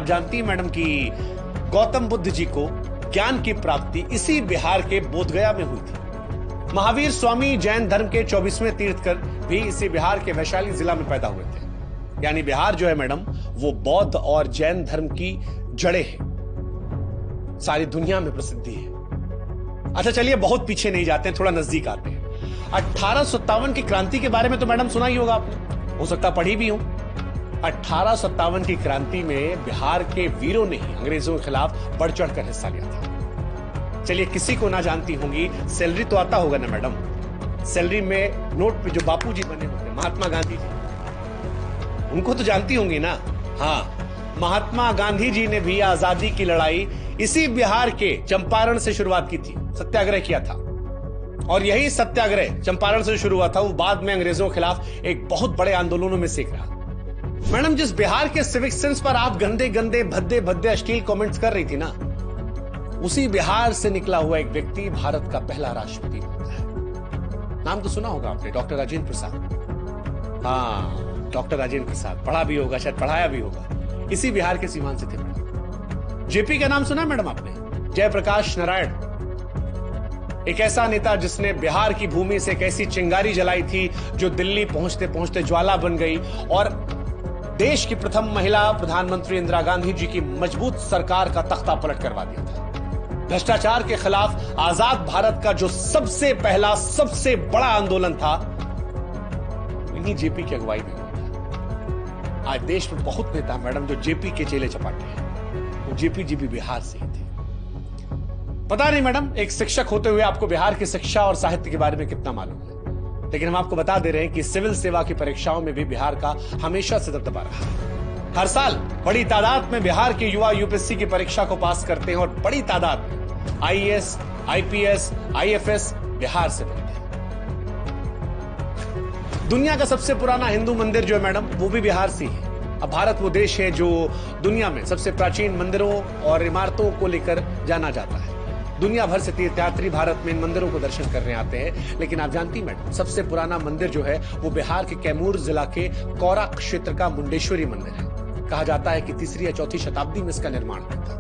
जानती हैं मैडम कि गौतम बुद्ध जी को ज्ञान की प्राप्ति इसी बिहार के बोधगया में हुई थी। महावीर स्वामी जैन धर्म के 24वें तीर्थकर भी इसी बिहार के वैशाली जिला में पैदा हुए थे। यानी बिहार जो है मैडम वो बौद्ध और जैन धर्म की जड़ें हैं, सारी दुनिया में प्रसिद्धि है। अच्छा चलिए बहुत पीछे नहीं जाते हैं, थोड़ा नजदीक आते हैं। 1857 की क्रांति के बारे में तो मैडम सुना ही होगा आपने, हो सकता पढ़ी भी हो। 1857 की क्रांति में बिहार के वीरों ने ही अंग्रेजों के खिलाफ बढ़ चढ़कर हिस्सा लिया था। चलिए किसी को ना जानती होंगी, सैलरी तो आता होगा ना मैडम, सैलरी में नोट पे जो बापू जी बने होते महात्मा गांधी जी, उनको तो जानती होंगी ना। हाँ, महात्मा गांधी जी ने भी आजादी की लड़ाई इसी बिहार के चंपारण से शुरुआत की थी, सत्याग्रह किया था। और यही सत्याग्रह चंपारण से शुरू हुआ था, वो बाद में अंग्रेजों के खिलाफ एक बहुत बड़े आंदोलनों में सीख रहा। मैडम जिस बिहार के सिविक सेंस पर आप गंदे गंदे भद्दे भद्दे अश्लील कमेंट्स कर रही थी ना, उसी बिहार से निकला हुआ एक व्यक्ति भारत का पहला राष्ट्रपति बनता है। नाम तो सुना होगा आपने, डॉक्टर राजेंद्र प्रसाद। हाँ, डॉक्टर राजेंद्र प्रसाद, पढ़ा भी होगा, शायद पढ़ाया भी होगा। इसी बिहार के सीमांत से थे मैडम। जेपी का नाम सुना मैडम आपने? जयप्रकाश नारायण, एक ऐसा नेता जिसने बिहार की भूमि से एक ऐसी चिंगारी जलाई थी जो दिल्ली पहुंचते पहुंचते ज्वाला बन गई और देश की प्रथम महिला प्रधानमंत्री इंदिरा गांधी जी की मजबूत सरकार का तख्ता पलट करवा दिया था। भ्रष्टाचार के खिलाफ आजाद भारत का जो सबसे पहला सबसे बड़ा आंदोलन था, इन्हीं जेपी की अगुवाई में हुआ था। आज देश में बहुत नेता मैडम जो जेपी के चेले चपाटे हैं, वो जेपी जी भी बिहार से ही थे। पता नहीं मैडम, एक शिक्षक होते हुए आपको बिहार की शिक्षा और साहित्य के बारे में कितना मालूम है, लेकिन हम आपको बता दे रहे हैं कि सिविल सेवा की परीक्षाओं में भी बिहार का हमेशा से दबदबा रहा है। हर साल बड़ी तादाद में बिहार के युवा यूपीएससी की परीक्षा को पास करते हैं और बड़ी तादाद में आईएएस, आईपीएस, आईएफएस बिहार से बनते हैं। दुनिया का सबसे पुराना हिंदू मंदिर जो है मैडम, वो भी बिहार से ही है। अब भारत वो देश है जो दुनिया में सबसे प्राचीन मंदिरों और इमारतों को लेकर जाना जाता है। दुनिया भर से तीर्थयात्री भारत में इन मंदिरों को दर्शन करने आते हैं। लेकिन आप जानती मैडम, सबसे पुराना मंदिर जो है वो बिहार के कैमूर जिला के कौरा क्षेत्र का मुंडेश्वरी मंदिर है। कहा जाता है कि 3री या 4वीं शताब्दी में इसका निर्माण हुआ था।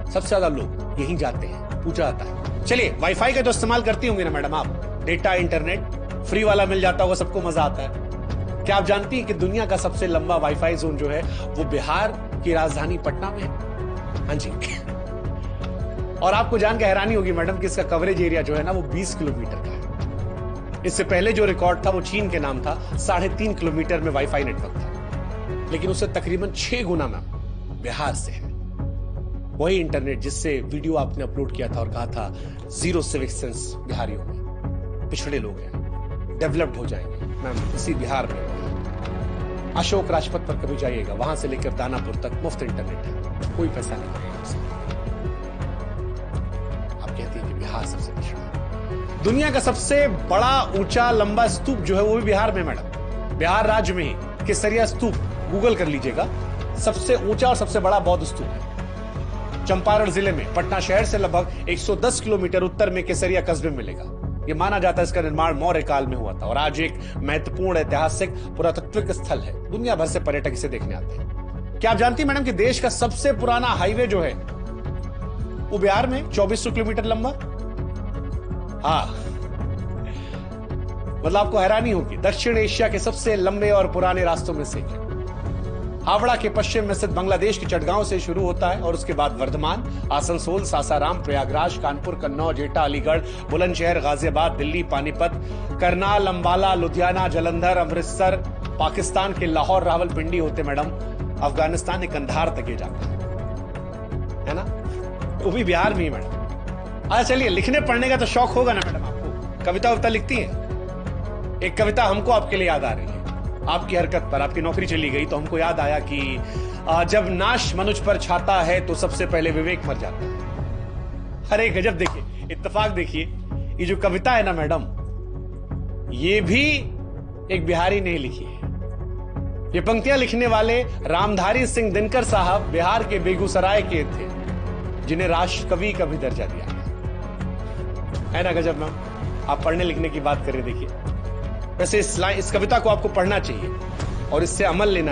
सबसे ज्यादा लोग यहीं जाते हैं, पूजा जाता है। चलिए वाईफाई का तो इस्तेमाल करती होंगी ना मैडम आप, डेटा इंटरनेट फ्री वाला मिल जाता होगा, सबको मजा आता है। क्या आप जानती हैं कि दुनिया का सबसे लंबा वाईफाई जोन जो है वो बिहार की राजधानी पटना में है? हाँ जी। और आपको जानकर हैरानी होगी मैडम कि इसका कवरेज एरिया जो है ना वो 20 किलोमीटर का है। इससे पहले जो रिकॉर्ड था वो चीन के नाम था, 3.5 किलोमीटर में वाईफाई नेटवर्क था, लेकिन उससे तकरीबन 6 गुना में बिहार से है वही इंटरनेट जिससे वीडियो आपने अपलोड किया था और कहा था जीरो सिविक सेंस बिहारियों में, पिछड़े लोग हैं, डेवलप्ड हो जाएंगे। मैम इसी बिहार में अशोक राजपथ पर कभी जाइएगा, वहां से लेकर दानापुर तक मुफ्त इंटरनेट है, कोई पैसा नहीं लगेगा आपसे। बिहार सबसे पिछड़ा। दुनिया का सबसे बड़ा ऊंचा लंबा स्तूप जो है वो भी बिहार में मैडम, बिहार राज्य में ही केसरिया स्तूप, गूगल कर लीजिएगा, सबसे ऊंचा और सबसे बड़ा बौद्ध स्तूप है। चंपारण जिले में पटना शहर से लगभग 110 किलोमीटर उत्तर में केसरिया कस्बे में मिलेगा। यह माना जाता है इसका निर्माण मौर्य काल में हुआ था और आज एक महत्वपूर्ण ऐतिहासिक पुरातात्विक स्थल है। दुनिया भर से पर्यटक इसे देखने आते हैं। क्या आप जानती हैं मैडम कि देश का सबसे पुराना हाईवे जो है वो बिहार में 2400 किलोमीटर लंबा। हाँ, मतलब आपको हैरानी होगी, दक्षिण एशिया के सबसे लंबे और पुराने रास्तों में से हावड़ा के पश्चिम में स्थित बांग्लादेश के चटगांव से शुरू होता है और उसके बाद वर्धमान, आसनसोल, सासाराम, प्रयागराज, कानपुर, कन्नौज, एटा, अलीगढ़, बुलंदशहर, गाजियाबाद, दिल्ली, पानीपत, करनाल, अंबाला, लुधियाना, जालंधर, अमृतसर, पाकिस्तान के लाहौर, रावलपिंडी होते मैडम अफगानिस्तान के कंधार तक ये जाता है ना, वो भी बिहार में ही मैडम। अच्छा चलिए, लिखने पढ़ने का तो शौक होगा ना मैडम आपको, कविता वविता लिखती हैं? एक कविता हमको आपके लिए याद आ रही है, आपकी हरकत पर, आपकी नौकरी चली गई तो हमको याद आया कि जब नाश मनुष्य पर छाता है तो सबसे पहले विवेक मर जाता है। अरे गजब, देखिए इत्तेफाक, देखिए ये जो कविता है ना मैडम, ये भी एक बिहारी ने लिखी है। ये पंक्तियां लिखने वाले रामधारी सिंह दिनकर साहब बिहार के बेगूसराय के थे, जिन्हें राष्ट्र कवि का भी दर्जा दिया है ना। गजब मैम, आप पढ़ने लिखने की बात कर रहे, देखिए वैसे इस कविता को आपको पढ़ना चाहिए और इससे अमल लेना